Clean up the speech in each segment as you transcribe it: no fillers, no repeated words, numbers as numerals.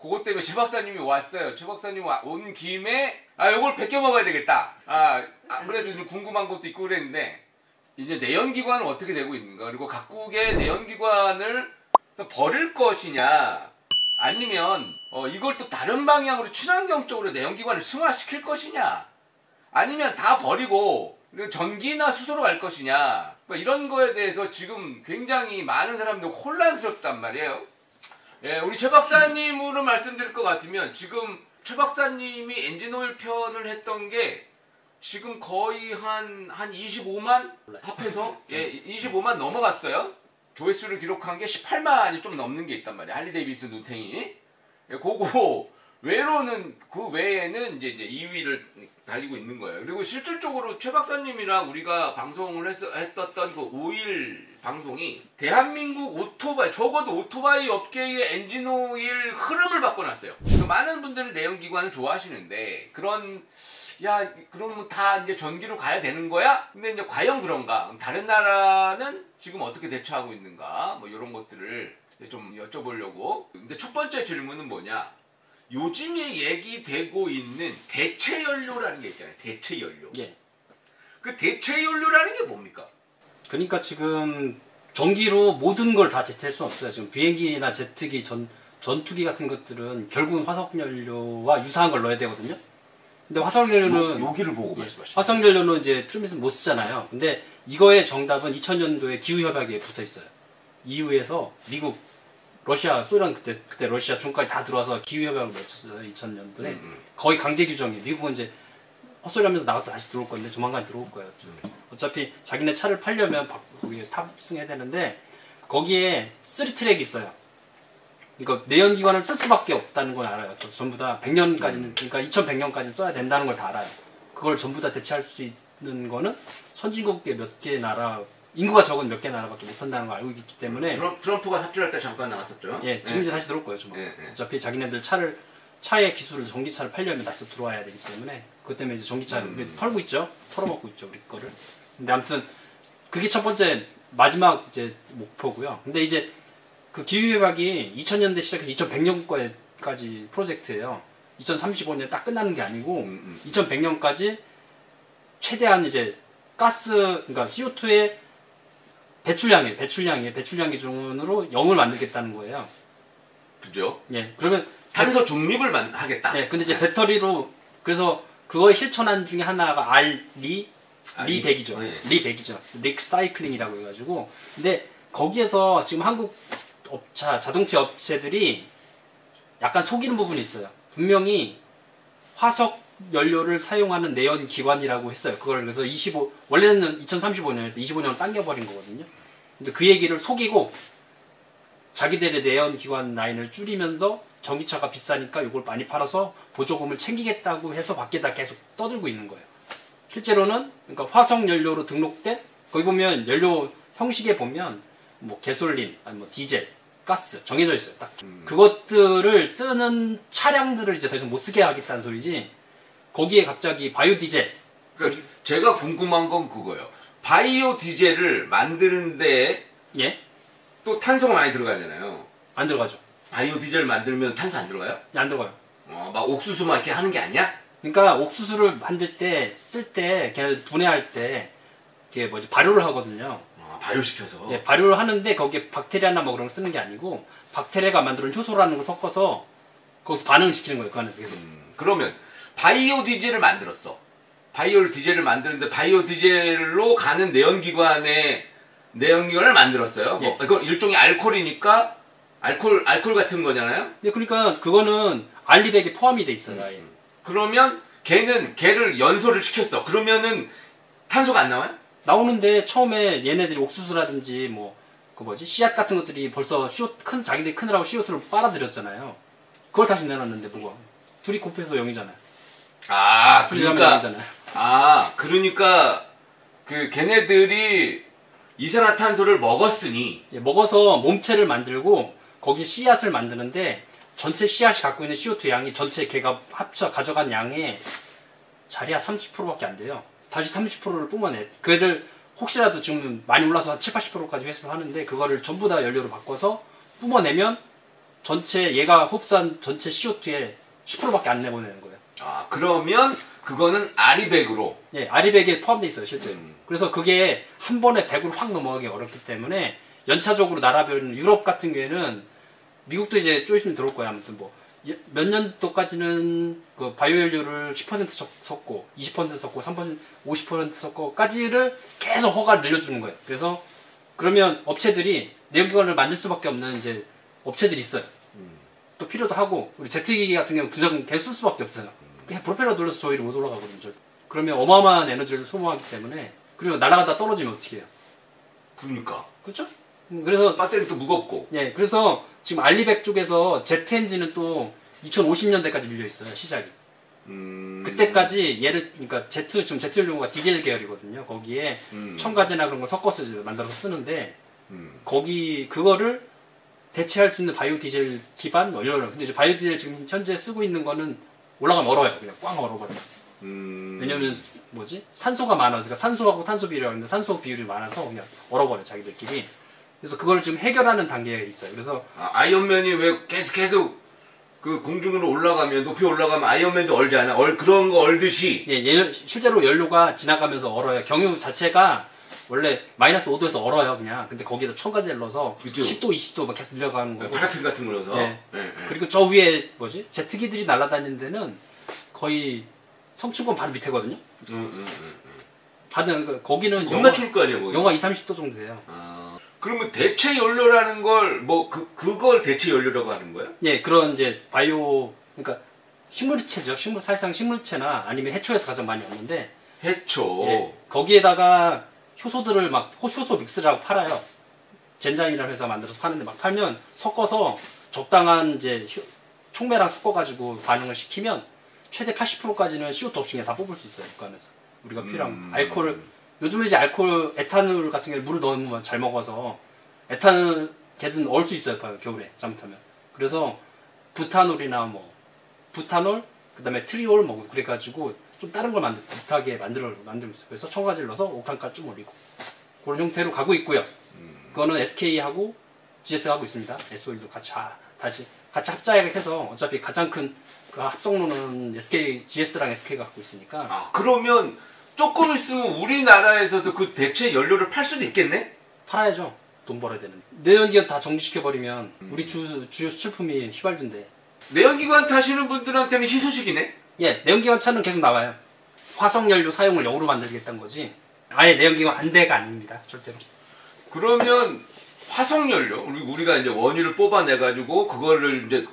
그것 때문에 최 박사님이 왔어요. 최 박사님 온 김에 요걸 베껴 먹어야 되겠다. 아무래도 좀 궁금한 것도 있고 그랬는데 이제 내연기관은 어떻게 되고 있는가, 그리고 각국의 내연기관을 버릴 것이냐, 아니면 이걸 또 다른 방향으로 친환경적으로 내연기관을 승화시킬 것이냐, 아니면 다 버리고 전기나 수소로 갈 것이냐, 이런 거에 대해서 지금 굉장히 많은 사람들이 혼란스럽단 말이에요. 예, 우리 최 박사님으로 말씀드릴 것 같으면 지금 최 박사님이 엔진오일 편을 했던 게 지금 거의 한 25만 합해서, 예, 25만 넘어갔어요. 조회수를 기록한 게 18만이 좀 넘는 게 있단 말이에요. 할리데이비슨 눈탱이. 예, 그거 외로는, 그 외에는 이제 2위를 달리고 있는 거예요. 그리고 실질적으로 최 박사님이랑 우리가 방송을 했었던 그 5일 방송이 대한민국 오토바이, 적어도 오토바이 업계의 엔진오일 흐름을 바꿔놨어요. 많은 분들이 내연기관을 좋아하시는데, 그럼 다 이제 전기로 가야 되는 거야? 근데 이제 과연 그런가? 다른 나라는 지금 어떻게 대처하고 있는가? 이런 것들을 좀 여쭤보려고. 근데 첫 번째 질문은 뭐냐? 요즘에 얘기되고 있는 대체 연료라는 게 있잖아요. 대체 연료. 예. 그 대체 연료라는 게 뭡니까? 그러니까 지금 전기로 모든 걸 다 대체할 수 없어요. 지금 비행기나 제트기, 전투기 같은 것들은 결국은 화석연료와 유사한 걸 넣어야 되거든요. 근데 화석연료는 여기를 보고 말씀하시죠. 화석연료는 이제 좀 있으면 못 쓰잖아요. 근데 이거의 정답은 2000년도에 기후협약에 붙어 있어요. EU에서 미국, 러시아, 소련, 그때 러시아, 중국까지 다 들어와서 기후협약을 맺혔어요. 2000년도에. 거의 강제 규정이에요. 미국은 이제 헛소리 하면서 나갔다 다시 들어올 건데 조만간 들어올 거예요. 어차피 자기네 차를 팔려면 거기에 탑승해야 되는데, 거기에 3트랙이 있어요. 그러니까 내연기관을 쓸 수밖에 없다는 건 알아요. 전부 다 100년까지는, 그러니까 2100년까지 써야 된다는 걸 다 알아요. 그걸 전부 다 대체할 수 있는 거는 선진국의 몇 개 나라, 인구가 적은 몇 개 나라밖에 못한다는 걸 알고 있기 때문에. 트럼프가 삽질할 때 잠깐 나왔었죠. 예, 지금 이제 다시 들어올 거예요. 어차피 자기네들 차의 기술을, 전기차를 팔려면 다시 들어와야 되기 때문에. 그것 때문에 이제 전기차 우리 털고 있죠. 털어먹고 있죠, 우리 거를. 근데 아무튼 그게 첫 번째, 마지막 이제 목표고요. 근데 이제 그 기후협약이 2000년대 시작해서 2100년까지 프로젝트예요. 2035년 딱 끝나는 게 아니고 2100년까지 최대한 이제 가스, 그러니까 CO2의 배출량 기준으로 0을 만들겠다는 거예요. 그죠? 예. 그러면 탄소 중립을 하겠다. 예. 근데 이제 배터리로, 그래서 그거의 실천안 중에 하나가 리백이죠. 리백이죠. 리사이클링이라고 해가지고. 근데 거기에서 지금 한국 자동차 업체들이 약간 속이는 부분이 있어요. 분명히 화석 연료를 사용하는 내연기관이라고 했어요. 그걸 그래서 원래는 2035년에 25년을 당겨버린 거거든요. 근데 그 얘기를 속이고 자기들의 내연기관 라인을 줄이면서 전기차가 비싸니까 이걸 많이 팔아서 보조금을 챙기겠다고 해서 밖에다 계속 떠들고 있는 거예요. 실제로는 그러니까 화석 연료로 등록된, 거기 보면 연료 형식에 보면 뭐 가솔린, 아니 뭐 디젤, 가스 정해져 있어요. 딱 그것들을 쓰는 차량들을 이제 더 이상 못 쓰게 하겠다는 소리지. 거기에 갑자기 바이오 디젤. 그러니까 제가 궁금한 건 그거예요. 바이오 디젤을 만드는데, 예, 또 탄소가 많이 들어가잖아요. 안 들어가죠. 바이오 디젤 만들면 탄소 안 들어가요? 안 들어가요. 막 옥수수 막 이렇게 하는 게 아니야? 그러니까 옥수수를 만들 때, 쓸 때, 걔네들 분해할 때 이게 뭐지, 발효를 하거든요. 발효시켜서. 예, 발효를 하는데 거기에 박테리아나 뭐 그런 거 쓰는 게 아니고 박테리아가 만드는 효소라는 걸 섞어서 거기서 반응을 시키는 거예요. 그 안에서 계속. 그러면 바이오 디젤을 만들었어. 바이오 디젤을 만드는데 바이오 디젤로 가는 내연기관을 만들었어요. 예. 이거 일종의 알코올이니까 알코올 같은 거잖아요. 예, 그러니까 그거는 알리백에 포함이 돼 있어요. 그러면 걔를 연소를 시켰어. 그러면은 탄소가 안 나와요? 나오는데 처음에 얘네들이 옥수수라든지 뭐 그 뭐지, 씨앗 같은 것들이 벌써 자기들이 크느라고 CO2를 빨아들였잖아요. 그걸 다시 내놨는데 뭐가 둘이 곱해서 0이잖아요. 그러니까 그 걔네들이 이산화탄소를 먹었으니, 예, 먹어서 몸체를 만들고 거기에 씨앗을 만드는데 전체 씨앗이 갖고 있는 CO2 양이 전체 걔가 가져간 양의 자리야 30%밖에 안 돼요. 다시 30%를 뿜어내. 그애들 혹시라도 지금 많이 올라서 한 70~80%까지 회수를 하는데 그거를 전부 다 연료로 바꿔서 뿜어내면 전체 얘가 흡수한 전체 CO2의 10%밖에 안 내보내는 거예요. 아, 그러면 그거는 아리백으로. 예, 아리백에 포함되어 있어요, 실제. 그래서 그게 한 번에 100으로 확 넘어가기 어렵기 때문에 연차적으로 나라별 유럽 같은 경우에는 미국도 이제 좀 있으면 들어올 거예요. 아무튼 뭐 몇 년도까지는 그 바이오 연료를 10% 섞고 20% 섞고 3% 50% 섞고까지를 계속 허가를 늘려주는 거예요. 그래서 그러면 업체들이 내연기관을 만들 수밖에 없는 이제 업체들이 있어요. 또 필요도 하고 우리 제트기기 같은 경우는 부정 계속 쓸 수밖에 없어요. 그냥 프로펠러 돌려서 저 위로 못 올라가거든요. 그러면 어마어마한 에너지를 소모하기 때문에 그리고 날아가다 떨어지면 어떻게 해요? 그러니까. 그렇죠? 그래서 배터리 또 무겁고. 예, 그래서 지금 알리백 쪽에서 제트 엔진은 또 2050년대까지 밀려 있어요, 시작이. 그때까지 얘를 그러니까 지금 제트 연료가 디젤 계열이거든요. 거기에 첨가제나 그런 걸 섞어서 만들어서 쓰는데 거기 그거를 대체할 수 있는 바이오 디젤 기반 연료를. 근데 이제 바이오 디젤 지금 현재 쓰고 있는 거는 올라가면 얼어요. 그냥 꽝 얼어버려요. 왜냐면 뭐지? 산소가 많아서 그러니까 산소하고 탄소 비율이 있는데 산소 비율이 많아서 그냥 얼어버려 자기들끼리. 그래서 그걸 지금 해결하는 단계에 있어요. 그래서 아이언맨이 왜 계속 그 공중으로 올라가면 높이 올라가면 아이언맨도 얼잖아. 그런 거 얼듯이. 예, 실제로 연료가 지나가면서 얼어요. 경유 자체가 원래 마이너스 5도에서 얼어요, 그냥. 근데 거기에다 첨가제를 넣어서 그쵸? 10도, 20도 막 계속 내려가는 거고. 파라핀 같은 거 넣어서. 예. 예. 그리고 저 위에 뭐지? 제트기들이 날아다니는 데는 거의 성층권 바로 밑에거든요. 거기는 겁나 추울 거 아니야, 거기. 영하 20, 30도 정도 돼요. 그러면 대체 연료라는 걸 그걸 대체 연료라고 하는 거야? 예, 그런 이제 바이오 그러니까 식물체죠. 사실상 식물체나 아니면 해초에서 가장 많이 얻는데 해초. 예, 거기에다가 효소들을 막 효소 믹스라고 팔아요. 젠자임이라는 회사가 만들어서 파는데 막 팔면 섞어서 적당한 이제 촉매랑 섞어가지고 반응을 시키면 최대 80%까지는 CO2 없이 그냥 다 뽑을 수 있어요. 그 안에서 우리가 필요한 알코올을 요즘에 이제 에탄올 같은 게 물을 넣으면 잘 먹어서 에탄올 걔든 얼 수 있어요. 겨울에 잘못하면. 그래서 부탄올 그다음에 트리올 뭐 그래가지고 좀 다른 걸 비슷하게 만들고 있어요. 그래서 첨가제를 넣어서 옥탄가를 좀 올리고 그런 형태로 가고 있고요. 그거는 SK하고 GS가 하고 있습니다. SOE도 같이 합작해서 어차피 가장 큰 그 합성로는 GS랑 SK가 갖고 있으니까. 그러면 조금 있으면 우리나라에서도 그 대체 연료를 팔 수도 있겠네? 팔아야죠. 돈 벌어야 되는데. 내연기관 다 정지시켜버리면 우리 주요 수출품이 휘발유인데. 내연기관 타시는 분들한테는 희소식이네? 예, 내연기관 차는 계속 나와요. 화석연료 사용을 0으로 만들겠다는 거지. 아예 내연기관 안 돼가 아닙니다. 절대로. 그러면 화석연료, 우리가 이제 원유를 뽑아내가지고 그거를 이제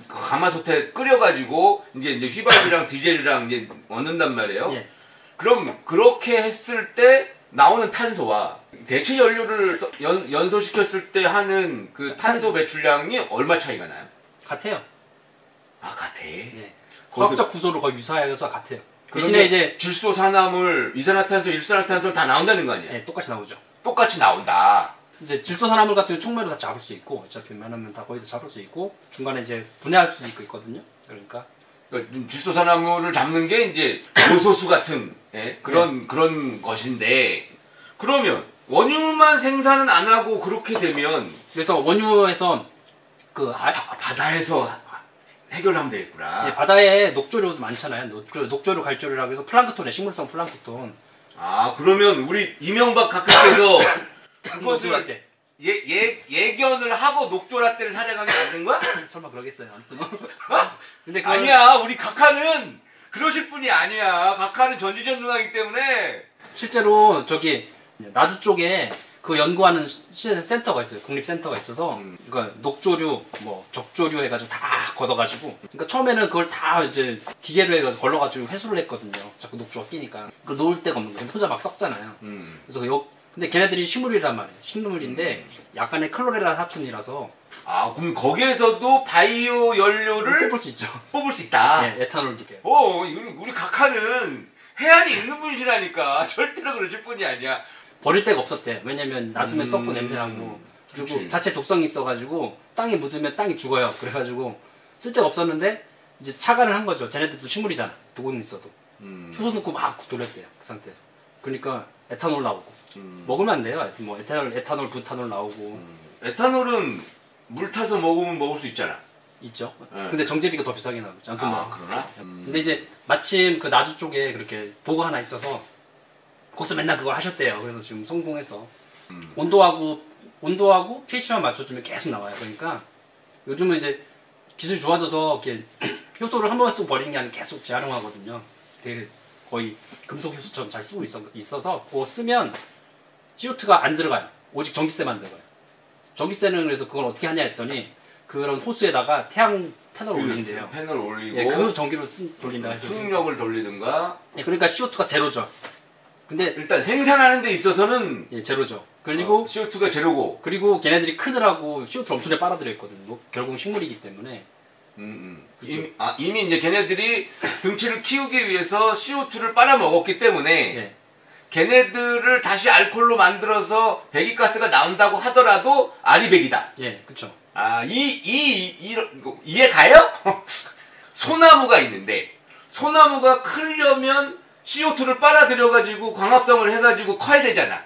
가마솥에 끓여가지고 이제 휘발유랑 디젤이랑 이제 얻는단 말이에요. 예. 그럼 그렇게 했을 때 나오는 탄소와 대체 연료를 연소시켰을 때 하는 그 탄소 배출량이 얼마 차이가 나요? 같아요. 같아. 예. 화학적 구조로 거의 유사해서 같아요. 대신에 이제 질소산화물, 이산화탄소, 일산화탄소 다 나온다는 거 아니에요? 네, 똑같이 나오죠. 똑같이 나온다. 이제 질소산화물 같은 경우 촉매로 다 잡을 수 있고 어차피 웬만하면 다 거의 다 잡을 수 있고 중간에 이제 분해할 수도 있거든요. 그러니까 질소산화물을 잡는 게 이제 요소수 같은 그런 것인데 그러면 원유만 생산은 안 하고 그렇게 되면 그래서 원유에서 바다에서 해결하면 되겠구나. 예, 바다에 녹조류도 많잖아요. 녹조류, 갈조류라고 해서 플랑크톤에 식물성 플랑크톤. 그러면 우리 이명박 각하께서 그것을 예견을 하고 녹조라떼를 사장하게 만든 거야? 설마 그러겠어요. 아무튼. 근데 아니야, 우리 각하는 그러실 분이 아니야. 각하는 전지전능하기 때문에. 실제로 저기 나주 쪽에 그 연구하는 센터가 있어요. 국립센터가 있어서 그러니까 녹조류, 뭐 적조류 해가지고 다 걷어가지고. 그러니까 처음에는 그걸 다 이제 기계로 해가지고 걸러가지고 회수를 했거든요. 자꾸 녹조가 끼니까. 그걸 놓을 데가 없는 거예요. 혼자 막 썩잖아요. 그래서 근데 걔네들이 식물이란 말이에요. 식물인데 약간의 클로레라 사촌이라서. 그럼 거기에서도 바이오 연료를 뽑을 수 있죠. 뽑을 수 있다. 네, 에탄올 기계. 우리 각하는 해안이 있는 분이라니까 절대로 그러실 분이 아니야. 버릴 데가 없었대. 왜냐면 놔두면 썩고 냄새나고 그리고 그치. 자체 독성이 있어가지고 땅에 묻으면 땅이 죽어요. 그래가지고 쓸 데가 없었는데 이제 차관을 한 거죠. 쟤네들도 식물이잖아. 독은 있어도. 효소 넣고 막 돌렸대요. 그 상태에서. 그러니까 에탄올 나오고 먹으면 안 돼요. 뭐 에탄올, 부탄올 나오고. 에탄올은 물 타서 먹으면 먹을 수 있잖아. 있죠. 네. 근데 정제비가 더 비싸게 나오죠. 아무튼 뭐. 그러나? 근데 이제 마침 그 나주 쪽에 그렇게 도구 하나 있어서 거기서 맨날 그걸 하셨대요. 그래서 지금 성공해서 온도하고 pH만 맞춰주면 계속 나와요. 그러니까 요즘은 이제 기술이 좋아져서 이렇게 효소를 한 번 쓰고 버리는 게 아니라 계속 재활용하거든요. 되게 거의 금속 효소처럼 잘 쓰고 있어서 그거 쓰면 CO2가 안 들어가요. 오직 전기세만 들어가요. 전기세는 그래서 그걸 어떻게 하냐 했더니 그런 호수에다가 태양 패널을 올린대요. 패널 올리고 예, 그 전기로 돌린다 해서. 수능력을 돌리든가. 예, 그러니까 CO2가 제로죠. 근데 일단 생산하는 데 있어서는 예, 제로죠. 그리고 CO2가 제로고. 그리고 걔네들이 크느라고 CO2를 엄청 잘 빨아들여 있거든요. 뭐, 결국은 식물이기 때문에. 이미 이제 걔네들이 등치를 키우기 위해서 CO2를 빨아먹었기 때문에 예. 걔네들을 다시 알코올로 만들어서 배기가스가 나온다고 하더라도 알이 배기다. 예, 그쵸. 이해 가요? 소나무가 있는데 소나무가 크려면 CO2를 빨아들여가지고 광합성을 해가지고 커야 되잖아.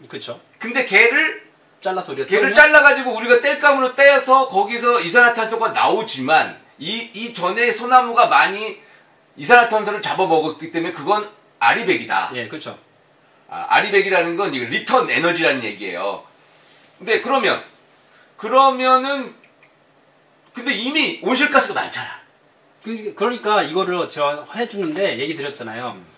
그쵸. 근데 걔를 잘라서 잘라가지고 우리가 뗄감으로 떼서 거기서 이산화탄소가 나오지만 이 전에 소나무가 많이 이산화탄소를 잡아먹었기 때문에 그건 아리백이다. 예, 그렇죠. 아리백이라는 건 이거 리턴 에너지라는 얘기예요. 근데 그러면은 근데 이미 온실가스가 많잖아. 그러니까 이거를 제가 해주는데 얘기 드렸잖아요.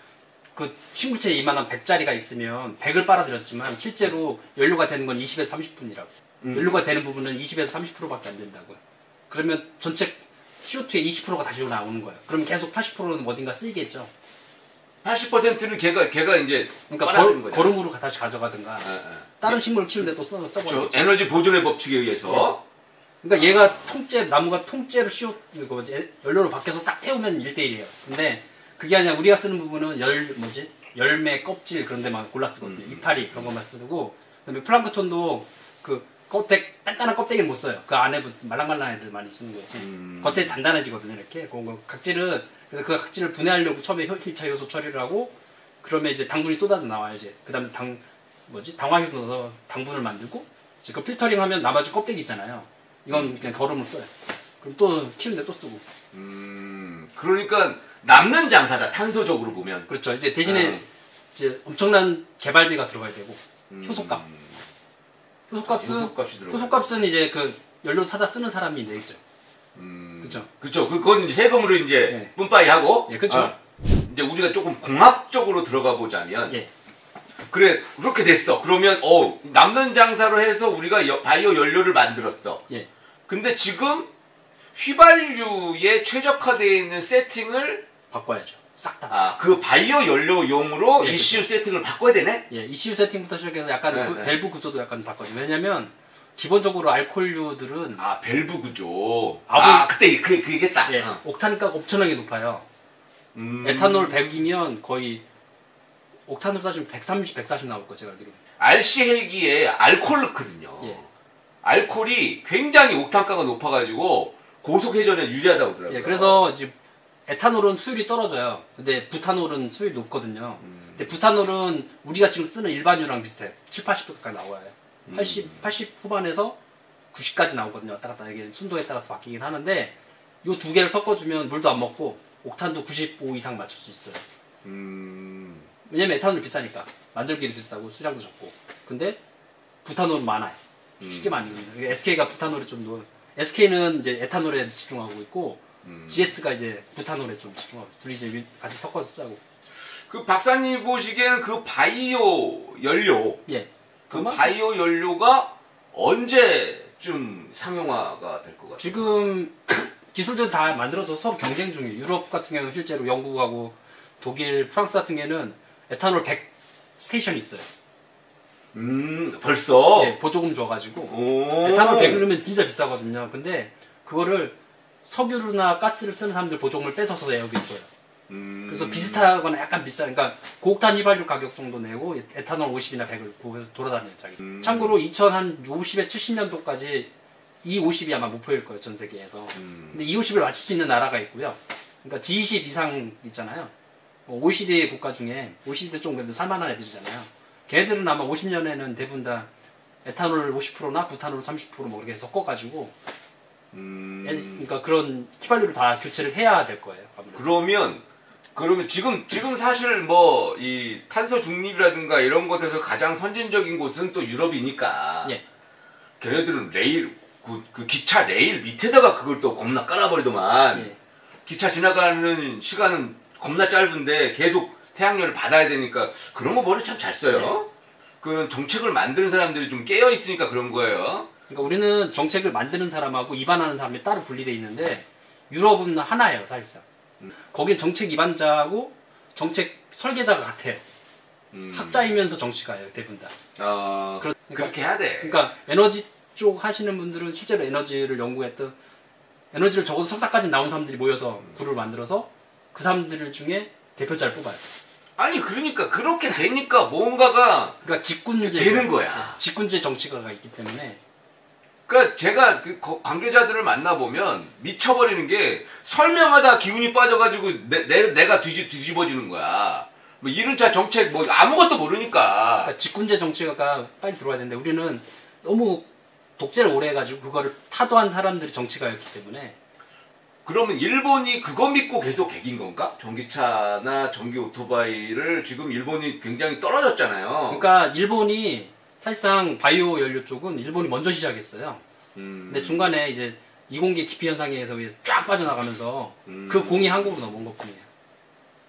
그 식물체 이만한 100짜리가 있으면 100을 빨아들였지만 실제로 연료가 되는 건 20에서 30분이라고. 연료가 되는 부분은 20에서 30%밖에 안 된다고요. 그러면 전체 CO2의 20%가 다시 나오는 거예요. 그럼 계속 80%는 어딘가 쓰이겠죠. 80%는 걔가 이제 그러니까 거름으로 다시 가져가든가 다른 식물을 키우는데 또 써버리죠. 그렇죠. 에너지 보존의 법칙에 의해서. 그러니까 얘가 나무가 통째로 연료로 바뀌어서 딱 태우면 1대1이에요. 근데 그게 아니라 우리가 쓰는 부분은 열매, 껍질 그런 데만 골라 쓰거든요. 이파리 그런 것만 쓰고, 그다음에 플랑크톤도 그 단단한 껍데기를 못 써요. 그 안에 말랑말랑한 애들 많이 쓰는 거지. 겉에 단단해지거든요. 이렇게. 그래서 그 각질을 분해하려고 처음에 1차 효소 처리를 하고, 그러면 이제 당분이 쏟아져 나와요. 이제 그다음에 당화효소 넣어서 당분을 만들고, 이제 그 필터링 하면 나머지 껍데기 있잖아요. 이건 그냥 거름을 써요. 그럼 또 키우는데 또 쓰고. 그러니까 남는 장사다. 탄소적으로 보면. 그렇죠. 이제 대신에 이제 엄청난 개발비가 들어가야 되고 효소값. 효소값은 이제 그 연료 사다 쓰는 사람이 내겠죠. 그렇죠. 그렇죠. 그건 이제 세금으로 이제 네. 뿜빠이 하고. 예, 그렇죠. 이제 우리가 조금 공학적으로 들어가 보자면. 예. 그래 그렇게 됐어. 그러면 남는 장사로 해서 우리가 바이오 연료를 만들었어. 예. 근데 지금 휘발유에 최적화되어 있는 세팅을 바꿔야죠. 싹 다. 그 바이오 연료용으로 예, ECU 세팅을 바꿔야 되네? 예, ECU 세팅부터 시작해서 약간 네. 밸브 구조도 약간 바꿔요. 왜냐면 기본적으로 알코올류들은 밸브 구조. 그때 그게겠다. 예, 옥탄가가 엄청나게 높아요. 에탄올 100이면 거의 옥탄으로 따지면 130, 140 나올 거예요. 제가 알기로. RC 헬기에 알코올 넣거든요. 예. 알코올이 굉장히 옥탄가가 높아가지고 고속 회전에 유리하다고 그러더라고요. 예, 그래서 이제 에탄올은 수율이 떨어져요. 근데 부탄올은 수율이 높거든요. 근데 부탄올은 우리가 지금 쓰는 일반유랑 비슷해. 7, 80도 가까이 나와요. 80 후반에서 90까지 나오거든요. 왔다 갔다 이게 순도에 따라서 바뀌긴 하는데 요 두 개를 섞어주면 물도 안 먹고 옥탄도 95 이상 맞출 수 있어요. 왜냐면 에탄올이 비싸니까 만들기도 비싸고 수량도 적고. 근데 부탄올은 많아요. 쉽게 만드는. SK가 부탄올에 SK는 이제 에탄올에 집중하고 있고 GS가 이제 부탄올에 좀 집중하고 둘이 이제 같이 섞어서 쓰자고. 그 박사님 보시기에는 그 바이오 연료, 예. 그 바이오 연료가 언제쯤 상용화가 될 것 같아요? 지금 기술들 다 만들어져서 서로 경쟁 중이에요. 유럽 같은 경우는 실제로 영국하고 독일, 프랑스 같은 경우는 에탄올 100 스테이션이 있어요. 벌써? 네, 보조금 줘가지고 에탄올 100을 넣으면 진짜 비싸거든요. 근데 그거를 석유나 가스를 쓰는 사람들 보조금을 뺏어서 여기 줘요. 그래서 비슷하거나 약간 비싸니까 고옥탄 휘발유 가격 정도 내고 에탄올 50이나 100을 구해서 돌아다녀요. 자기. 참고로 2050에 70년도까지 E50이 아마 목표일 거예요. 전 세계에서. 근데 E50을 맞출 수 있는 나라가 있고요. 그러니까 G20 이상 있잖아요. OECD 국가 중에 OECD 좀 그래도 살만한 애들이잖아요. 걔들은 아마 50년에는 대부분 다 에탄올 50%나 부탄올 30%뭐 그렇게 섞어가지고 그러니까 그런 휘발유를 다 교체를 해야 될 거예요. 아무래도. 그러면 지금 사실 뭐 이 탄소 중립이라든가 이런 것에서 가장 선진적인 곳은 또 유럽이니까. 예. 걔네들은 레일 그 기차 레일 밑에다가 그걸 또 겁나 깔아버리더만. 예. 기차 지나가는 시간은 겁나 짧은데 계속 태양열을 받아야 되니까 그런 거 머리 참 잘 써요. 네. 그 정책을 만드는 사람들이 좀 깨어 있으니까 그런 거예요. 그러니까 우리는 정책을 만드는 사람하고 위반하는 사람이 따로 분리돼 있는데 유럽은 하나예요, 사실상. 거기에 정책 위반자하고 정책 설계자가 같아요. 학자이면서 정치가예요, 대부분 다. 그렇게 해야 돼. 그러니까 에너지 쪽 하시는 분들은 실제로 에너지를 연구했던 에너지를 적어도 석사까지 나온 사람들이 모여서 그룹을 만들어서 그 사람들 중에 대표자를 뽑아요. 아니 그러니까 그렇게 되니까 뭔가가 그러니까 직군제 되는 거야. 직군제 정치가가 있기 때문에. 그러니까 제가 그 관계자들을 만나보면 미쳐버리는 게 설명하다 기운이 빠져가지고 내가 뒤집어지는 거야. 뭐 이륜차 정책 뭐 아무것도 모르니까. 그러니까 직군제 정치가가 빨리 들어와야 되는데 우리는 너무 독재를 오래 해가지고 그거를 타도한 사람들이 정치가였기 때문에. 그러면 일본이 그거 믿고 계속 개긴 건가? 전기차나 전기 오토바이를 지금 일본이 굉장히 떨어졌잖아요. 그러니까 일본이 사실상 바이오 연료 쪽은 일본이 먼저 시작했어요. 근데 중간에 이제 이공계 기피 현상에 의해서 쫙 빠져나가면서 그 공이 한국으로 넘어온 것뿐이에요.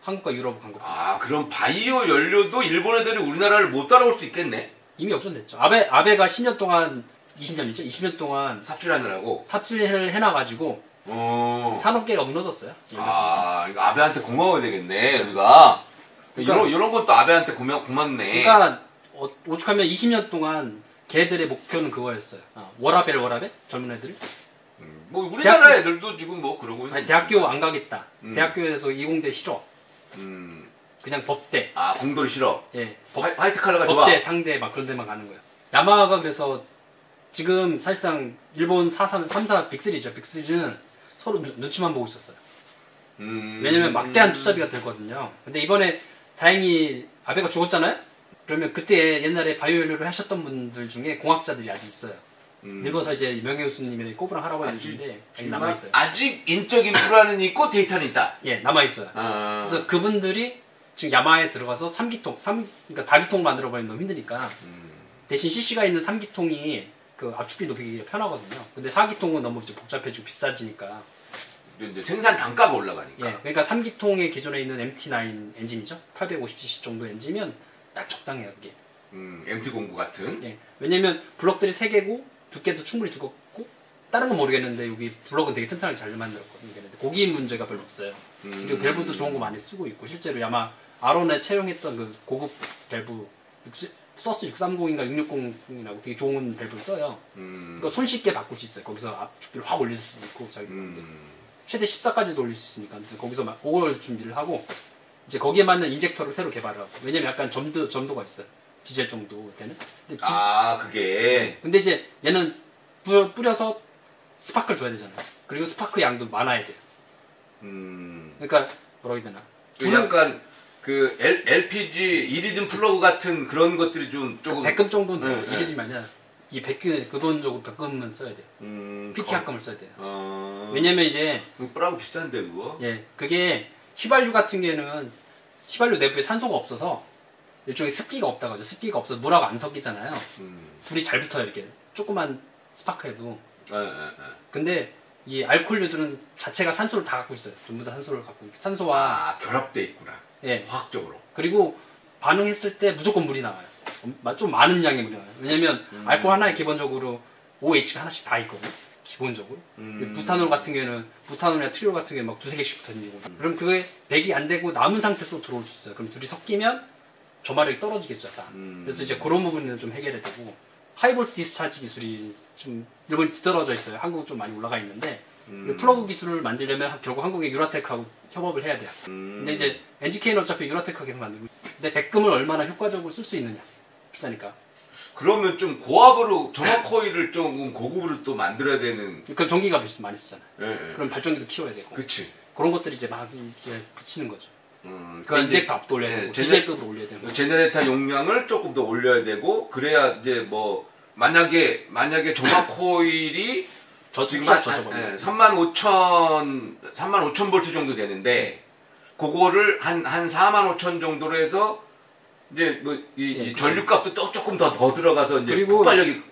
한국과 유럽 간 것뿐이에요. 아, 그럼 바이오 연료도 일본 애들이 우리나라를 못 따라올 수도 있겠네? 이미 역전됐죠. 아베가 10년 동안 20년이죠? 20년 동안 삽질하느라고? 삽질을 해놔가지고 산업계가 무너졌어요. 아, 이거 아베한테 고마워야 되겠네, 우리가. 그러니까, 이런 것도 아베한테 고맙네. 그러니까 오죽하면 20년 동안 걔들의 목표는 그거였어요. 워라벨 젊은 애들. 뭐 우리나라 애들도 지금 뭐 그러고 있는. 아니, 대학교 안 가겠다. 대학교에서 이공대 싫어. 그냥 법대. 아, 공돌이 싫어. 예. 화이트 칼라가 좋아. 법대, 상대 막 그런 데만 가는 거예요. 야마하가 그래서 지금 사실상 일본 3사 빅3죠. 빅3는 서로 눈치만 보고 있었어요. 왜냐면 막대한 투자비가 들거든요. 근데 이번에 다행히 아베가 죽었잖아요? 그러면 그때 옛날에 바이오 연료를 하셨던 분들 중에 공학자들이 아직 있어요. 늙어서 이제 명예교수님이나 꼬부랑 할아버지인데 아직 남아있어요. 아직 인적 인프라는 있고 데이터는 있다. 예, 남아있어요. 그래서 그분들이 지금 야마에 들어가서 그러니까 다기통 만들어버리면 너무 힘드니까 대신 CC가 있는 3기통이 그 압축비 높이기 편하거든요. 근데 4기통은 너무 이제 복잡해지고 비싸지니까. 이제 생산 단가가 올라가니까. 예, 그러니까 3기통의 기존에 있는 MT9 엔진이죠. 850cc 정도 엔진이면 딱 적당해요, 그게. MT09 같은. 예, 왜냐면 블럭들이 3개고 두께도 충분히 두껍고 다른 건 모르겠는데 여기 블럭은 되게 튼튼하게 잘 만들었거든요. 근데 고기 문제가 별로 없어요. 그리고 밸브도 좋은 거 많이 쓰고 있고 실제로 아마 아론에 채용했던 그 고급 밸브 서스 630인가 660이라고 되게 좋은 밸브를 써요. 그러니까 손쉽게 바꿀 수 있어요. 거기서 압축비를 확 올릴 수도 있고 자기 최대 14까지도 올릴 수 있으니까 거기서 막 오월 준비를 하고 이제 거기에 맞는 인젝터를 새로 개발을 하고 왜냐면 약간 점도가 있어요. 디젤 정도 되는. 그게. 근데 이제 얘는 뿌려서 스파크를 줘야 되잖아요. 그리고 스파크 양도 많아야 돼요. 그러니까 뭐라고 해야 되나. 약간 그 LPG 이리듐 플러그 같은 그런 것들이 좀 조금 100금 정도는 이리듐이 아니라 이 100금 기본적으로 100금은 써야 돼요. PT 합금을 써야 돼요. 왜냐면 이제 뿌라고 비싼데 그거. 예, 그게 휘발유 같은 경우는 휘발유 내부에 산소가 없어서 이쪽에 습기가 없다고 하죠. 습기가 없어서 물하고 안 섞이잖아요. 불이 잘 붙어요 이렇게 조그만 스파크에도. 근데 이 알코올류들은 자체가 산소를 다 갖고 있어요. 전부 다 산소를 갖고 있고 산소와 결합돼 있구나. 예. 화학적으로. 그리고 반응했을 때 무조건 물이 나와요. 좀 많은 양의 물이 나와요. 왜냐면 알코올 하나에 기본적으로 OH가 하나씩 다 있거든요. 기본적으로. 부탄올 같은 경우에는 부탄올이나 트리올 같은 경우에 막 두세 개씩 붙어 있는 거고. 그럼 그게 배기 안 되고 남은 상태에서 들어올 수 있어요. 그럼 둘이 섞이면 저마력이 떨어지겠죠. 그래서 이제 그런 부분은 좀 해결이 되고 하이볼트 디스차지 기술이 좀 일본이 뒤떨어져 있어요. 한국은 좀 많이 올라가 있는데 플러그 기술을 만들려면 결국 한국의 유라텍하고 협업을 해야 돼요. 근데 이제 NGK는 어차피 유라텍하고 계속 만들고 근데 백금을 얼마나 효과적으로 쓸 수 있느냐. 비싸니까. 그러면 좀 고압으로 점화 코일을 좀 고급으로 또 만들어야 되는. 그럼 전기가 많이 쓰잖아요. 예. 그럼 발전기도 키워야 되고. 그치. 그런 것들이 이제 막 이제 붙이는 거죠. 그러니까 인젝터 압도 올려야 되고 디젤급으로 올려야 되고. 제너레이터 용량을 조금 더 올려야 되고 그래야 이제 뭐 만약에 점화 코일이 지금 저 35,000 볼트 정도 되는데 그거를 한 45,000 정도로 해서 이제 뭐 이 전류값도 또 조금 더 들어가서 이제 그리고 폭발력이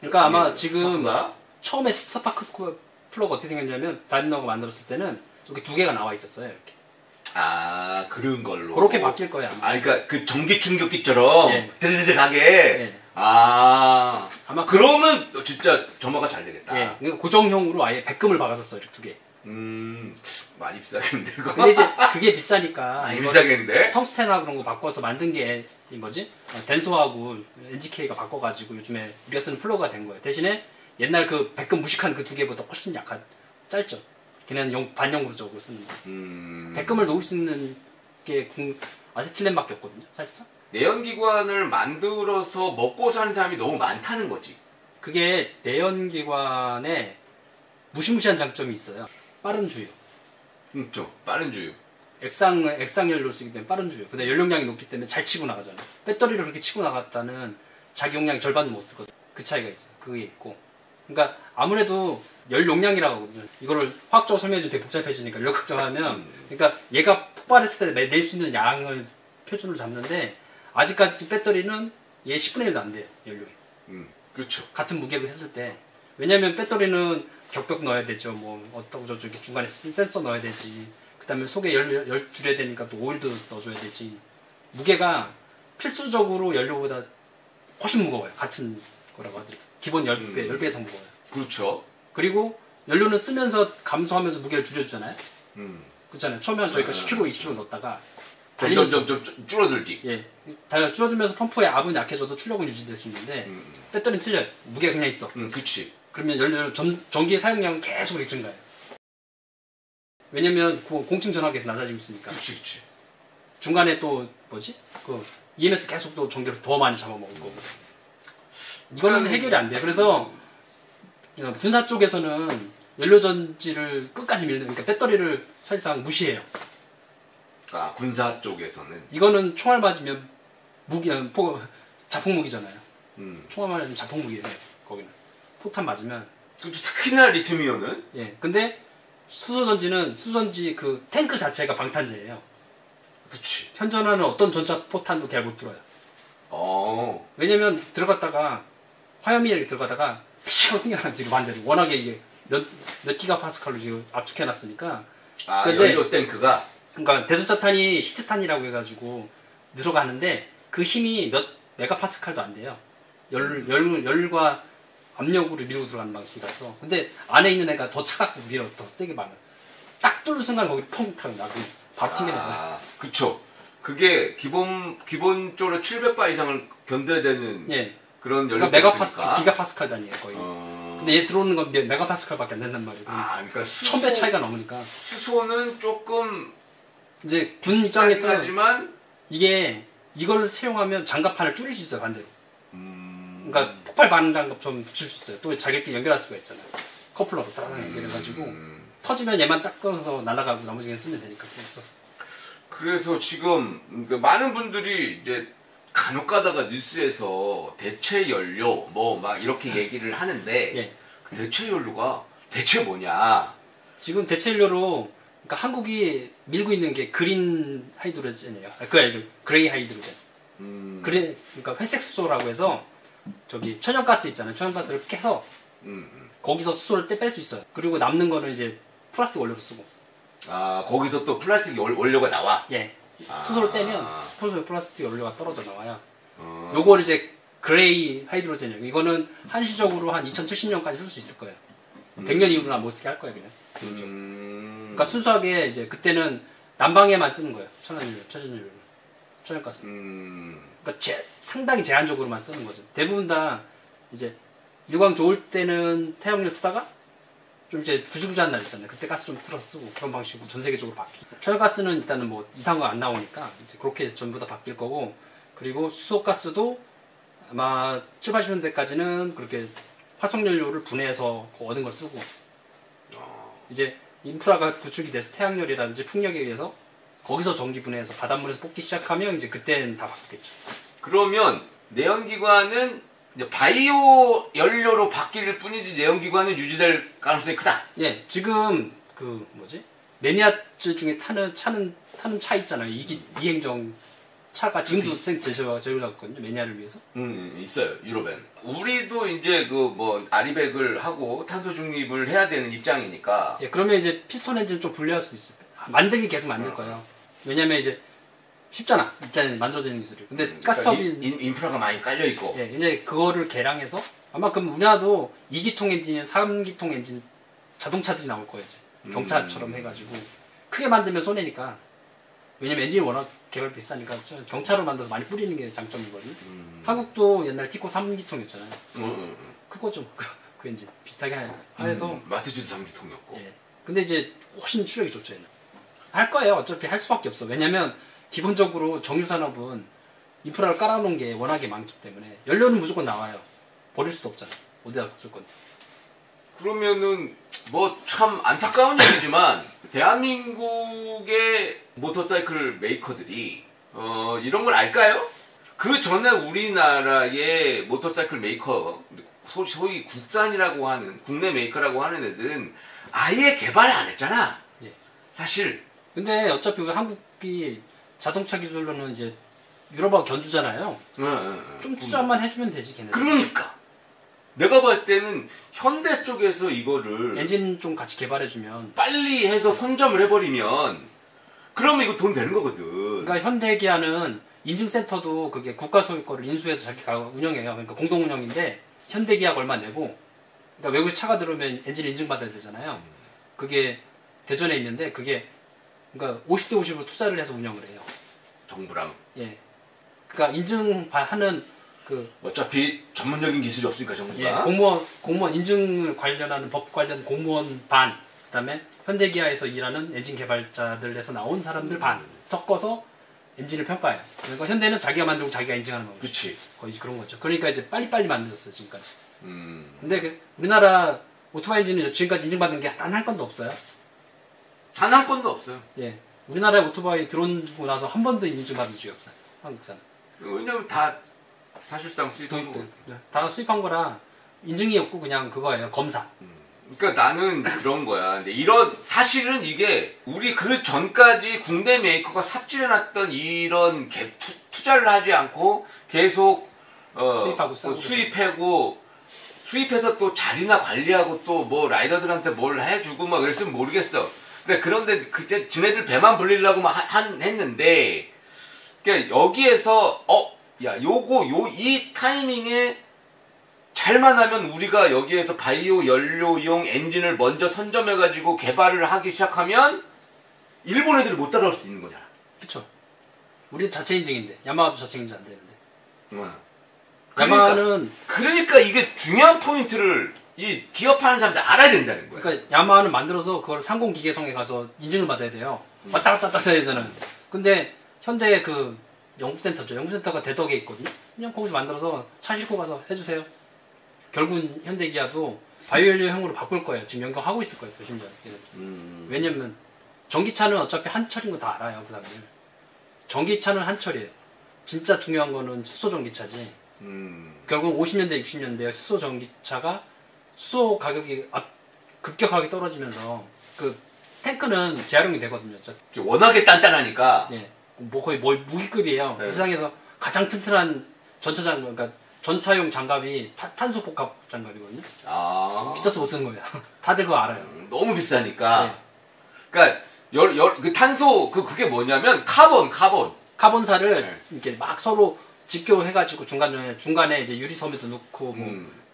그러니까 아마 지금 바꾼가? 처음에 스파크 플러가 어떻게 생겼냐면 다임너가 만들었을 때는 이렇게 두 개가 나와 있었어요. 이렇게. 아 그런 걸로 그렇게 바뀔 거야. 아 그러니까 그 전기 충격기처럼 예. 드르르 가게 예. 아 아마 그러면 진짜 점화가 잘 되겠다. 예. 그러니까 고정형으로 아예 백금을 박았었어요. 이렇게 두 개. 많이 비싸겠는데 그거? 근데 이제 그게 비싸니까 많이 이거 비싸겠는데? 텅스텐이나 그런 거 바꿔서 만든 게 이 뭐지? 덴소하고 NGK가 바꿔가지고 요즘에 우리가 쓰는 플러그가 된 거예요. 대신에 옛날 그 백금 무식한 그 두 개보다 훨씬 약한 짧죠. 걔는 반영구적으로 쓰는 거. 백금을 놓을 수 있는 게 아세틸렌밖에 없거든요. 사실상. 내연기관을 만들어서 먹고 사는 사람이 너무 많다는 거지. 그게 내연기관에 무시무시한 장점이 있어요. 빠른 주유. 그렇죠. 빠른 주유. 액상연료를 쓰기 때문에 빠른 주유. 근데 연료량이 높기 때문에 잘 치고 나가잖아요. 배터리를 그렇게 치고 나갔다는 자기 용량이 절반도 못 쓰거든. 그 차이가 있어요. 그게 있고. 그러니까 아무래도 열 용량이라고 하거든요. 이거를 화학적으로 설명해주면 되게 복잡해지니까 연료 걱정하면 그러니까 얘가 폭발했을 때 낼 수 있는 양을 표준으로 잡는데 아직까지도 배터리는 얘 10분의 1도 안 돼요. 연료에. 그렇죠. 같은 무게로 했을 때. 왜냐면 배터리는 격벽 넣어야 되죠. 뭐 어떻고 저쪽에 중간에 센서 넣어야 되지. 그 다음에 속에 열 줄여야 되니까 또 오일도 넣어줘야 되지. 무게가 필수적으로 연료보다 훨씬 무거워요. 같은 거라고 하더라고요. 기본 10배, 10배 이상 무거워요. 그렇죠. 그리고 연료는 쓰면서 감소하면서 무게를 줄여주잖아요. 그렇잖아요. 처음에는 저희가 10kg, 20kg 넣었다가 점점 줄어들지. 예. 줄어들면서 펌프의 압은 약해져도 출력은 유지될 수 있는데 배터리는 틀려요. 무게가 그냥 있어. 그렇지. 그러면 전기의 사용량은 계속 이렇게 증가해요. 왜냐면 공층 전압계에서 낮아지고 있으니까. 그렇지. 중간에 또 뭐지? 그 EMS 계속 또 전기를 더 많이 잡아먹을 거고. 이거는 해결이 안 돼요. 그래서 군사 쪽에서는 연료전지를 끝까지 밀는, 그러니까 배터리를 사실상 무시해요. 아 군사 쪽에서는 이거는 총알 맞으면 자폭 무기잖아요. 총알 맞으면 자폭 무기예요. 거기는 포탄 맞으면. 특히나 리튬이온은? 예. 근데 수소전지 그 탱크 자체가 방탄재예요. 그치. 현존하는 어떤 전차 포탄도 걔 못 들어요. 왜냐면 들어갔다가 화염이 들어가다가 피치고 튕겨나가면 뒤로 반대로. 워낙에 이게 몇 기가 파스칼로 지금 압축해놨으니까. 연료 탱크가? 그러니까 대전차탄이 히트탄이라고 해가지고 들어가는데 그 힘이 몇 메가파스칼도 안 돼요. 열과 압력으로 밀고 들어가는 방식이라서. 근데 안에 있는 애가 더 차갑고 밀어 더 세게 막아요. 딱 뚫는 순간 거기 펑 타고 나고 밥 튕겨나가요. 그쵸. 그게 기본적으로 700바 이상을 견뎌야 되는 그런 연료 그러니까 기가파스칼 단위예요 거의. 근데 얘 들어오는 건 메가파스칼밖에 안 된단 말이에요. 그러니까 1000배 차이가 넘으니까. 수소는 조금 이제 군 입장에서 하지만 이걸 사용하면 장갑판을 줄일 수 있어요 반대로. 그러니까 폭발 반응 장갑 좀 붙일 수 있어요. 또 자기끼리 연결할 수가 있잖아요. 커플러로 딱 연결해가지고 터지면 얘만 딱 끊어서 날아가고 나머지는 쓰면 되니까. 그래서 지금 많은 분들이 이제 간혹 가다가 뉴스에서 대체 연료 뭐 막 이렇게 얘기를 하는데 그 대체 연료가 대체 뭐냐? 지금 대체 연료로 그러니까 한국이 밀고 있는 게 그린 하이드로젠이에요. 그거 알죠? 그레이 하이드로젠. 그러니까 회색 수소라고 해서 저기 천연가스 있잖아요. 천연가스를 깨서 거기서 수소를 뺄 수 있어요. 그리고 남는 거는 이제 플라스틱 원료로 쓰고. 거기서 또 플라스틱 원료가 나와? 예. 수소를 떼면 플라스틱 원료가 떨어져 나와요. 요걸 이제 그레이 하이드로젠이에요. 이거는 한시적으로 한 2070년까지 쓸 수 있을 거예요. 100년 이후로는 못 쓰게 할 거예요, 그냥. 그러니까 순수하게 이제 그때는 난방에만 쓰는 거예요. 천연가스. 그러니까 상당히 제한적으로만 쓰는 거죠. 대부분 다 이제 일광 좋을 때는 태양열 쓰다가 좀 이제 구질구질한 날 있잖아요. 그때 가스 좀 풀어 쓰고 그런 방식으로 전 세계적으로 바뀌고. 천연가스는 일단은 뭐 이상한 거 안 나오니까 이제 그렇게 전부 다 바뀔 거고. 그리고 수소가스도 아마 7, 80년대까지는 그렇게 화석연료를 분해해서 얻은 걸 쓰고 이제 인프라가 구축이 돼서 태양열이라든지 풍력에 의해서 거기서 전기 분해해서 바닷물에서 뽑기 시작하면 이제 그때는 다 바뀌겠죠. 그러면 내연기관은 이제 바이오 연료로 바뀔 뿐이지 내연기관은 유지될 가능성이 크다. 예, 지금 그 뭐지 매니아츠 중에 타는 차 있잖아요. 이행정 차가 지금도 제조하거든요. 매니아를 위해서. 있어요. 유로벤. 우리도 이제 그 뭐 아리백을 하고 탄소 중립을 해야 되는 입장이니까. 예, 그러면 이제 피스톤 엔진 좀 분리할 수도 있어요. 만들기 계속 만들 거예요. 왜냐면 이제 쉽잖아. 일단 만들어지는 기술이. 근데 그러니까 가스터빈 인프라가 많이 깔려 있고. 예, 이제 그거를 개량해서 아마 그럼 우리나라도 2기통 엔진이나 3기통 엔진 자동차들이 나올 거예요. 경차처럼 해가지고 크게 만들면 손해니까. 왜냐면 엔진이 워낙 개발 비싸니까 경차로 만들어서 많이 뿌리는 게 장점이거든요. 한국도 옛날 티코 3기통이었잖아요. 크거죠. 그 엔진 비슷하게 해서 마티즈도 3기통이었고. 예. 근데 이제 훨씬 출력이 좋죠. 얘는. 할 거예요. 어차피 할 수밖에 없어. 왜냐면 기본적으로 정유산업은 인프라를 깔아놓은 게 워낙에 많기 때문에 연료는 무조건 나와요. 버릴 수도 없잖아. 어디다 쓸 건데. 그러면은 뭐 참 안타까운 얘기지만 대한민국의 모터사이클 메이커들이 이런 걸 알까요? 그 전에 우리나라의 모터사이클 메이커 소위 국산이라고 하는 국내 메이커라고 하는 애들은 아예 개발을 안 했잖아. 예. 사실. 근데 어차피 우리 한국이 자동차 기술로는 이제 유럽하고 견주잖아요. 좀 투자만 해주면 되지 걔네. 그러니까 내가 봤을 때는 현대 쪽에서 이거를 엔진 좀 같이 개발해주면 빨리 해서 선점을 해버리면 그러면 이거 돈 되는 거거든. 그러니까 현대기아는 인증센터도 그게 국가 소유 거를 인수해서 자기가 운영해요. 그러니까 공동 운영인데 현대기아가 얼마 내고 그러니까 외국에서 차가 들어오면 엔진 인증받아야 되잖아요. 그게 대전에 있는데 그게 그러니까 50대 50으로 투자를 해서 운영을 해요. 정부랑. 예. 그러니까 인증하는 그 어차피 전문적인 기술이 없으니까 정부가. 예, 공무원 인증을 관련하는 법 관련 공무원 반, 그다음에 현대기아에서 일하는 엔진 개발자들에서 나온 사람들 반 섞어서 엔진을 평가해요. 그러니까 현대는 자기가 만들고 자기가 인증하는 거죠. 그렇지. 거의 그런 거죠. 그러니까 이제 빨리빨리 만들었어요 지금까지. 근데 근데 우리나라 오토바이 엔진은 지금까지 인증받은 게 단 한 건도 없어요. 단 한 건도 없어요. 예, 우리나라에 오토바이 들어오고 나서 한 번도 인증받은 적이 없어요. 한국산. 왜냐면 다 사실상 수입한 거고. 다 수입한 거라 인증이 없고 그냥 그거예요. 검사. 그러니까 나는 그런 거야. 근데 이런 사실은 이게 우리 그 전까지 국내 메이커가 삽질해놨던 이런 투자를 하지 않고 계속 수입하고 싸고 수입해서 또 자리나 관리하고 또 뭐 라이더들한테 뭘 해주고 막 그랬으면 모르겠어. 근데 그런데 그때 지네들 배만 불리려고 막 했는데 그러니까 여기에서 이 타이밍에 잘만 하면 우리가 여기에서 바이오 연료용 엔진을 먼저 선점해가지고 개발을 하기 시작하면 일본 애들이 못 따라올 수도 있는 거잖아. 그쵸. 우리 자체 인증인데 야마하도 자체 인증 안 되는데. 야마하는 그러니까 이게 중요한 포인트를 이 기업하는 사람들 알아야 된다는 거야. 그러니까 야마하는 만들어서 그걸 상공기계성에 가서 인증을 받아야 돼요. 왔다 갔다 갔다 해서는. 근데 현대 그 연구센터죠. 연구센터가 대덕에 있거든요. 그냥 거기서 만들어서 차 싣고 가서 해주세요. 결국은 현대기아도 바이오연료형으로 바꿀 거예요. 지금 연구하고 있을 거예요. 심지어. 왜냐면 전기차는 어차피 한철인 거 다 알아요. 그 사람들. 전기차는 한철이에요. 진짜 중요한 거는 수소 전기차지. 결국 50년대 60년대 수소 전기차가 수소 가격이 급격하게 떨어지면서 그 탱크는 재활용이 되거든요. 워낙에 단단하니까. 예. 뭐 거의 무기급이에요. 네. 이 세상에서 가장 튼튼한 전차장, 그러니까 전차용 장갑이 탄소 복합 장갑이거든요. 비싸서 못 쓰는 거예요. 다들 그거 알아요. 너무 비싸니까. 네. 그러니까 그 탄소 그게 뭐냐면 카본사를 네. 이렇게 막 서로 직교해가지고 중간에 이제 유리섬유도 넣고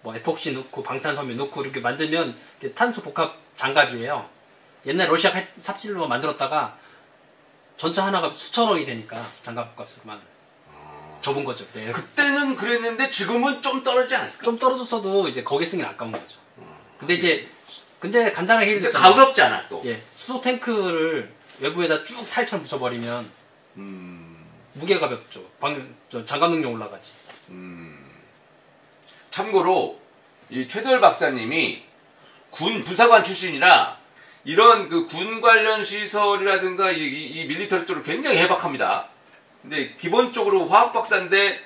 뭐 에폭시 넣고 방탄섬유 넣고 이렇게 만들면 탄소 복합 장갑이에요. 옛날 러시아 삽질로 만들었다가 전차 하나가 수천억이 되니까 장갑 값으로만 접은 거죠. 네. 그때는 그랬는데 지금은 좀 떨어지지 않았을까? 좀 떨어졌어도 이제 거기에 쓰긴 아까운 거죠. 근데 간단하게 근데 가볍잖아 또. 예, 수소 탱크를 외부에다 쭉 타일처럼 붙여버리면 무게가 가볍죠. 장갑 능력 올라가지. 참고로 이 최도열 박사님이 군 부사관 출신이라 이런 그 군 관련 시설이라든가 이 밀리터리 쪽으로 굉장히 해박합니다. 근데 기본적으로 화학 박사인데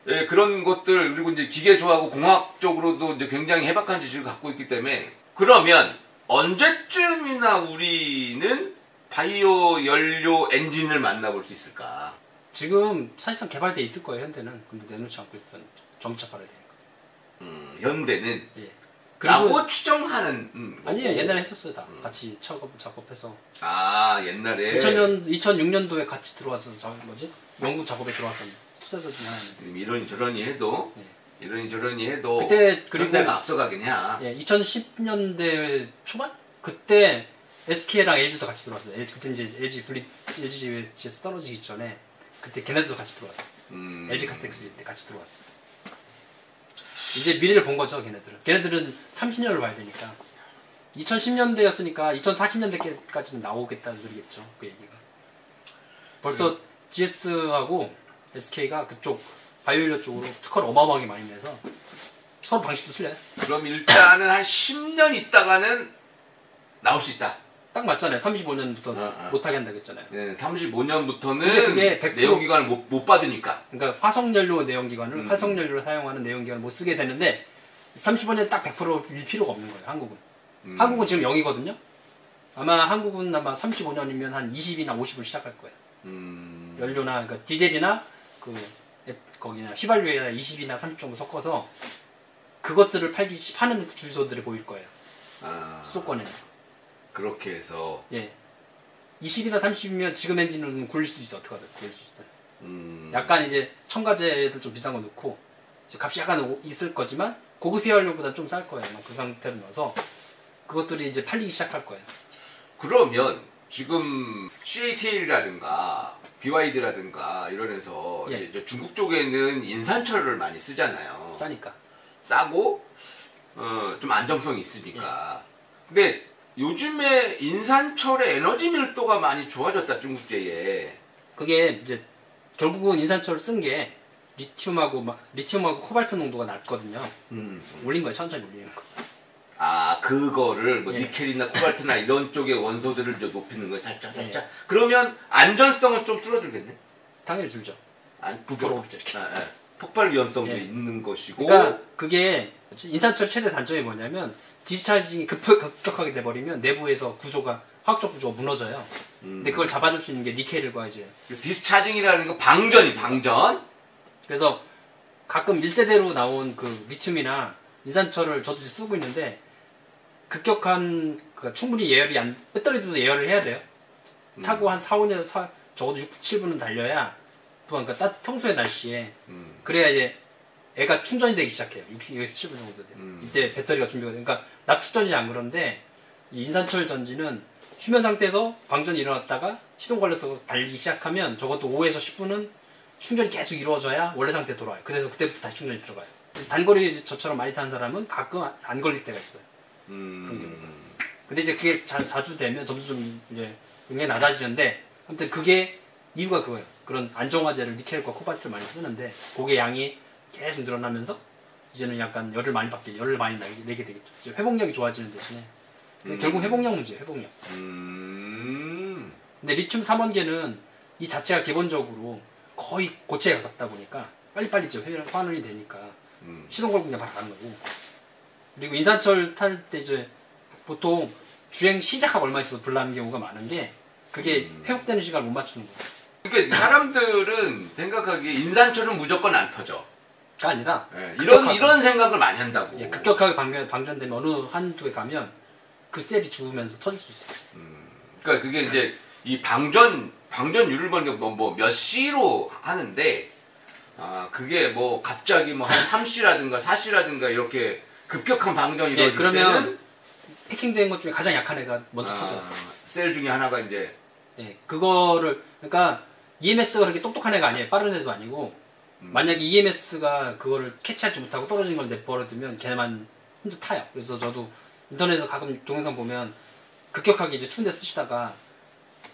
예, 그런 것들 그리고 이제 기계 좋아하고 공학적으로도 이제 굉장히 해박한 지식을 갖고 있기 때문에 그러면 언제쯤이나 우리는 바이오 연료 엔진을 만나볼 수 있을까? 지금 사실상 개발돼 있을 거예요 현대는. 근데 내놓지 않고 있어. 정착하려 되니까. 현대는 예. 라고 추정하는 아니에요. 거고. 옛날에 했었어요 다. 같이 작업해서. 아 옛날에 2006년도에 같이 들어와서 뭐지? 영국 작업에 들어왔었는데 투자자 중에 하나인데. 이러니 저러니 해도 예. 이러니 저러니 해도 그때 그리고 현대가 앞서가긴 해. 예, 2010년대 초반 그때 SK랑 LG도 같이 들어왔어요. 그때 이제 LGG에서 떨어지기 전에 그때 걔네들도 같이 들어왔어요. LG 카텍스 때 같이 들어왔어요. 이제 미래를 본 거죠, 걔네들은. 걔네들은 30년을 봐야 되니까. 2010년대였으니까 2040년대까지는 나오겠다는 소리겠죠, 그 얘기가. 벌써 GS하고 SK가 그쪽 바이오연료 쪽으로 특허를 어마어마하게 많이 내서 서로 방식도 틀려요. 그럼 일단은 한 10년 있다가는 나올 수 있다. 딱 맞잖아요. 35년부터 못하게 한다고 했잖아요. 네, 근데 35년부터는 그게 100% 내연기관을 못 받으니까. 그러니까 화석연료 내연기관을 화석연료를 사용하는 내연기관을 못 쓰게 되는데 35년 딱 100%일 필요가 없는 거예요. 한국은. 한국은 지금 0이거든요. 아마 한국은 아마 35년이면 한 20이나 50을 시작할 거예요. 연료나 그러니까 디젤이나 거기나 휘발유에다 20이나 30 정도 섞어서 그것들을 파는 주유소들이 보일 거예요. 수도권에. 그렇게 해서 예. 20이나 30이면 지금 엔진은 굴릴 수 있어. 어떻게 굴릴 수 있어요. 약간 이제 첨가제를 좀 비싼 거 넣고 값이 약간 있을 거지만 고급 휘발유보다 좀 쌀 거예요. 그 상태로 넣어서 그것들이 이제 팔리기 시작할 거예요. 그러면 지금 CATL이라든가 BYD라든가 이러면서 예. 이제 중국 쪽에는 인산철을 많이 쓰잖아요. 싸니까. 싸고 좀 안정성이 있으니까. 근데 요즘에 인산철의 에너지 밀도가 많이 좋아졌다 중국제에. 그게 이제 결국은 인산철을 쓴 게 리튬하고 코발트 농도가 낮거든요. 올린 거예요. 천천히 올리는 거. 아 그거를 뭐 예. 니켈이나 코발트나 이런 쪽의 원소들을 이제 높이는 거예요. 살짝. 그러면 안전성은 좀 줄어들겠네. 당연히 줄죠. 부풀어오죠. 폭발 위험성도 예. 있는 것이고. 그러니까 그게 인산철 최대 단점이 뭐냐면 디스차징이 급격하게 돼버리면 내부에서 화학적 구조가 무너져요. 근데 그걸 잡아줄 수 있는 게 니켈과 이제 디스차징이라는 건 방전. 그래서 가끔 1세대로 나온 그 리튬이나 인산철을 저도 쓰고 있는데 급격한 충분히 배터리도 예열을 해야 돼요. 타고 한 4, 5년 적어도 6, 7분은 달려야 그러니까 평소의 날씨에 그래야 이제 애가 충전이 되기 시작해요. 6에서 7분 정도 돼요. 이때 배터리가 준비가 돼요. 그러니까 낮 충전이 안 그런데 이 인산철 전지는 수면 상태에서 방전이 일어났다가 시동 걸려서 달리기 시작하면 적어도 5에서 10분은 충전이 계속 이루어져야 원래 상태에 돌아와요. 그래서 그때부터 다시 충전이 들어가요. 단거리 저처럼 많이 타는 사람은 가끔 안 걸릴 때가 있어요. 근데 이제 그게 자주 되면 점점 이제 굉장히 낮아지는데 아무튼 그게 이유가 그거예요. 그런 안정화제를 니켈과 코발트를 많이 쓰는데 그게 양이 계속 늘어나면서 이제는 약간 열을 많이 내게 되겠죠. 회복력이 좋아지는 대신에 결국 회복력 문제예요. 회복력. 근데 리튬 3원계는 이 자체가 기본적으로 거의 고체에 가깝다 보니까 빨리빨리 환원이 되니까 시동 걸고 그냥 바로 가는 거고. 그리고 인산철 탈 때 이제 보통 주행 시작하고 얼마 있어서 불나는 경우가 많은 게 그게 회복되는 시간을 못 맞추는 거예요. 그러니까 사람들은 생각하기에 인산철은 무조건 안 터져. 가 아니라 이런 생각을 많이 한다고. 예, 급격하게 방전되면 어느 한도에 가면 그 셀이 죽으면서 터질 수 있어요. 그러니까 그게 이제 이 방전율을 보는 게 몇 C로 하는데 그게 뭐 갑자기 뭐 한 3C라든가 4C라든가 이렇게 급격한 방전이 이루어질 그러면 때는 패킹된 것 중에 가장 약한 애가 먼저 터져요. 셀 중에 하나가 이제 그거를 그러니까 EMS가 그렇게 똑똑한 애가 아니에요. 빠른 애도 아니고 만약에 EMS가 그거를 캐치하지 못하고 떨어진 걸 내버려두면 걔만 혼자 타요. 그래서 저도 인터넷에서 가끔 동영상 보면 급격하게 이제 추운데 쓰시다가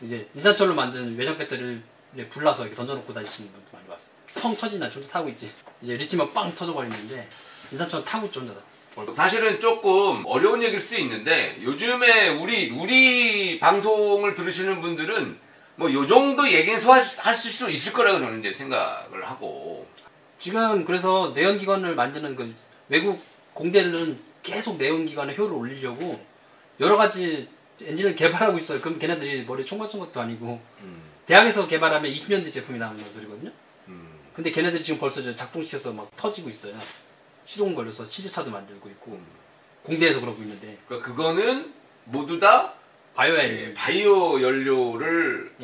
이제 인산철로 만든 외장 배터리를 불나서 이렇게 던져놓고 다니시는 분도 많이 봤어요. 펑 터지나 혼자 타고 있지. 이제 리튬은 빵 터져버리는데 인산철 타고 있죠 혼자. 사실은 조금 어려운 얘기일 수도 있는데 요즘에 우리 방송을 들으시는 분들은 뭐 요 정도 얘기는 소화하실 수 있을 거라고 저는 이제 생각을 하고 지금 그래서 내연기관을 만드는 그 외국 공대들은 계속 내연기관의 효율을 올리려고 여러 가지 엔진을 개발하고 있어요. 그럼 걔네들이 머리에 총 맞춘 것도 아니고 대학에서 개발하면 20년 뒤 제품이 나오는 소리거든요. 근데 걔네들이 지금 벌써 작동시켜서 막 터지고 있어요. 시동 걸려서 시제차도 만들고 있고 공대에서 그러고 있는데. 그러니까 그거는 모두 다 바이오 연료를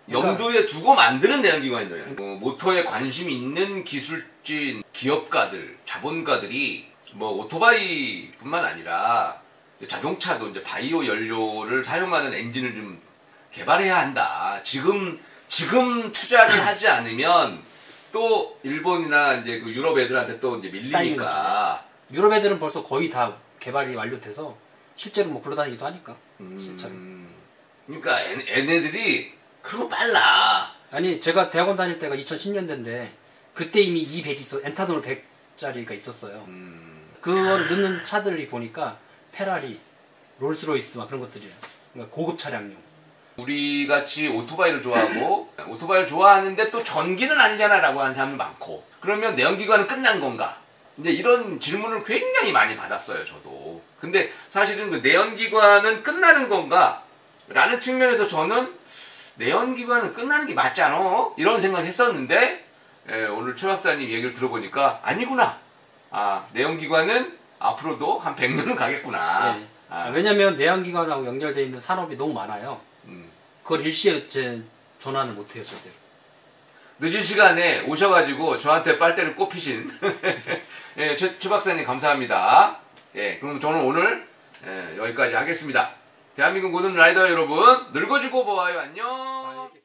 염두에 두고 만드는 내연기관이더라고요. 모터에 관심 있는 기술진, 기업가들, 자본가들이 뭐 오토바이뿐만 아니라 자동차도 이제 바이오 연료를 사용하는 엔진을 좀 개발해야 한다. 지금 투자를 하지 않으면 또 일본이나 이제 그 유럽 애들한테 또 이제 밀리니까. 유럽 애들은 벌써 거의 다 개발이 완료돼서 실제로 뭐 굴러다니기도 하니까. 실제로. 그러니까 얘네들이 그리고 빨라. 아니 제가 대학원 다닐 때가 2010년대인데 그때 이미 200 엔타놀 100짜리가 있었어요. 그거를 넣는 차들이 보니까 페라리, 롤스로이스 막 그런 것들이에요. 그러니까 고급 차량용. 우리 같이 오토바이를 좋아하고 오토바이를 좋아하는데 또 전기는 아니잖아 라고 하는 사람이 많고, 그러면 내연기관은 끝난 건가? 이제 이런 질문을 굉장히 많이 받았어요, 저도. 근데 사실은 그 내연기관은 끝나는 건가? 라는 측면에서 저는 내연기관은 끝나는 게 맞지 않아? 이런 생각을 했었는데, 오늘 최 박사님 얘기를 들어보니까 아니구나. 내연기관은 앞으로도 한 100년은 가겠구나. 네. 왜냐면 내연기관하고 연결되어 있는 산업이 너무 많아요. 그걸 일시에 전환을 못해요, 절대로. 늦은 시간에 오셔가지고 저한테 빨대를 꼽히신 최 박사님 감사합니다. 그럼 저는 오늘 여기까지 하겠습니다. 대한민국 모든 라이더 여러분, 늙어지고 보아요. 안녕.